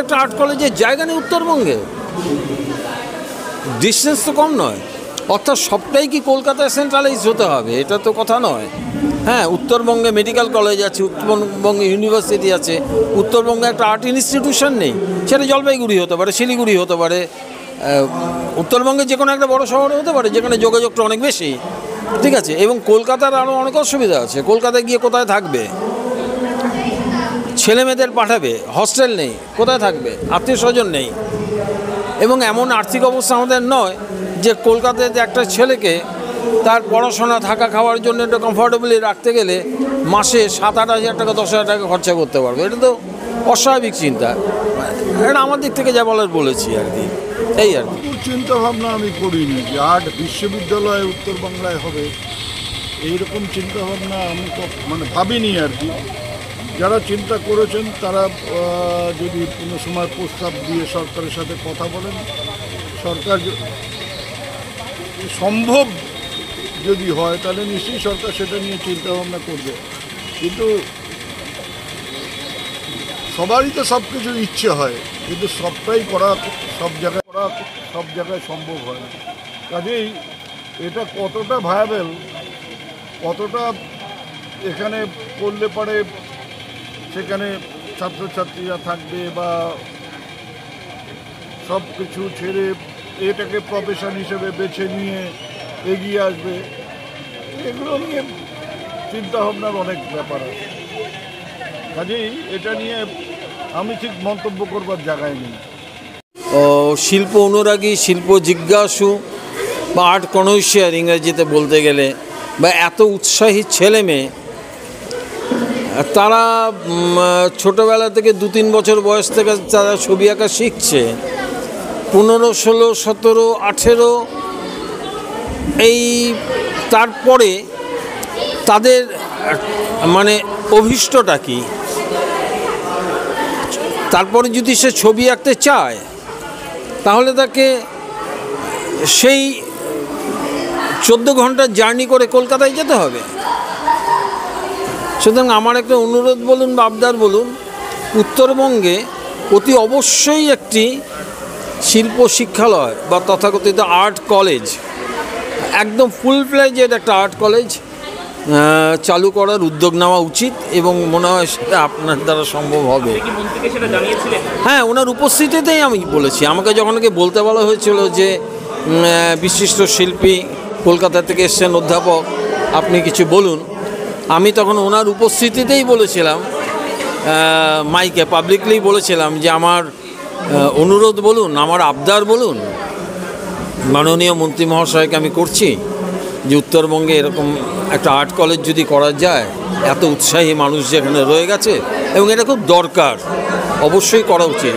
একটা আর্ট কলেজের জায়গা নেই উত্তরবঙ্গে? ডিস্টেন্স তো কম নয়, অর্থাৎ সবটাই কি কলকাতায় সেন্ট্রালাইজ হতে হবে? এটা তো কথা নয়। হ্যাঁ, উত্তরবঙ্গে মেডিকেল কলেজ আছে, উত্তরবঙ্গে ইউনিভার্সিটি আছে, উত্তরবঙ্গে একটা আর্ট ইনস্টিটিউশন নেই। সেটা জলপাইগুড়ি হতে পারে, শিলিগুড়ি হতে পারে, উত্তরবঙ্গে যে কোনো একটা বড় শহরে হতে পারে যেখানে যোগাযোগটা অনেক বেশি। ঠিক আছে, এবং কলকাতার আরও অনেক অসুবিধা আছে। কলকাতায় গিয়ে কোথায় থাকবে? ছেলে মেয়েদের পাঠাবে, হস্টেল নেই, কোথায় থাকবে? আত্মীয় স্বজন নেই। এবং এমন আর্থিক অবস্থা আমাদের নয় যে কলকাতায় একটা ছেলেকে তার পড়াশোনা থাকা খাওয়ার জন্য একটা কমফোর্টেবলি রাখতে গেলে মাসে 7-8 হাজার টাকা 10 হাজার টাকা খরচা করতে পারবে। এটা তো অস্বাভাবিক চিন্তা। এটা আমার দিক থেকে যা বলার বলেছি আর কি, এই আর কি। চিন্তা ভাবনা আমি করিনি যে আর্ট বিশ্ববিদ্যালয় উত্তরবাংলায় হবে, এইরকম চিন্তা ভাবনা আমি তো ভাবিনি আর কি। যারা চিন্তা করেছেন তারা যদি কোনো সময় প্রস্তাব দিয়ে সরকারের সাথে কথা বলেন, সরকার সম্ভব যদি হয় তাহলে নিশ্চয়ই সরকার সেটা নিয়ে চিন্তা ভাবনা করবে। কিন্তু সবারই তো সব কিছু ইচ্ছে হয়, কিন্তু সবটাই করা সব জায়গায় সম্ভব হয় না। কাজেই এটা কতটা ভায়াবেল, কতটা এখানে করলে পারে সেখানে ছাত্রছাত্রীরা থাকবে বা সব কিছু ছেড়ে এটাকে প্রফেশন হিসেবে বেছে নিয়ে এগিয়ে আসবে, এগুলো নিয়ে চিন্তাভাবনার অনেক ব্যাপার আছে। কাজেই এটা নিয়ে আমি ঠিক মন্তব্য করবার জায়গায় নেই। শিল্প অনুরাগী, শিল্প জিজ্ঞাসু বা আর্ট কনসিয়ার ইংরেজিতে বলতে গেলে, বা এত উৎসাহী ছেলে মেয়ে, তারা ছোটোবেলা থেকে 2-3 বছর বয়স থেকে তারা ছবি আঁকা শিখছে। 15, 16, 17, 18 এই তারপরে তাদের অভীষ্টটা কি? তারপরে যদি সে ছবি আঁকতে চায় তাহলে তাকে সেই 14 ঘন্টার জার্নি করে কলকাতায় যেতে হবে। সুতরাং আমার একটা অনুরোধ বলুন বা আবদার বলুন, উত্তরবঙ্গে অতি অবশ্যই একটি শিল্প শিক্ষালয় বা তথাকথিত আর্ট কলেজ, একদম ফুল ফ্লেজেড একটা আর্ট কলেজ চালু করার উদ্যোগ নেওয়া উচিত এবং মনে হয় সেটা আপনার দ্বারা সম্ভব হবে। হ্যাঁ, ওনার উপস্থিতিতেই আমি বলেছি। আমাকে যখন বলতে বলা হয়েছিল যে বিশিষ্ট শিল্পী কলকাতা থেকে এসছেন অধ্যাপক, আপনি কিছু বলুন, আমি তখন ওনার উপস্থিতিতেই বলেছিলাম, মাইকে পাবলিকলি বলেছিলাম যে আমার অনুরোধ বলুন, আমার আবদার বলুন, মাননীয় মন্ত্রী মহাশয়কে আমি করছি যে উত্তরবঙ্গে এরকম একটা আর্ট কলেজ যদি করা যায়, এত উৎসাহী মানুষ যেখানে রয়ে গেছে এবং এটা খুব দরকার, অবশ্যই করা উচিত।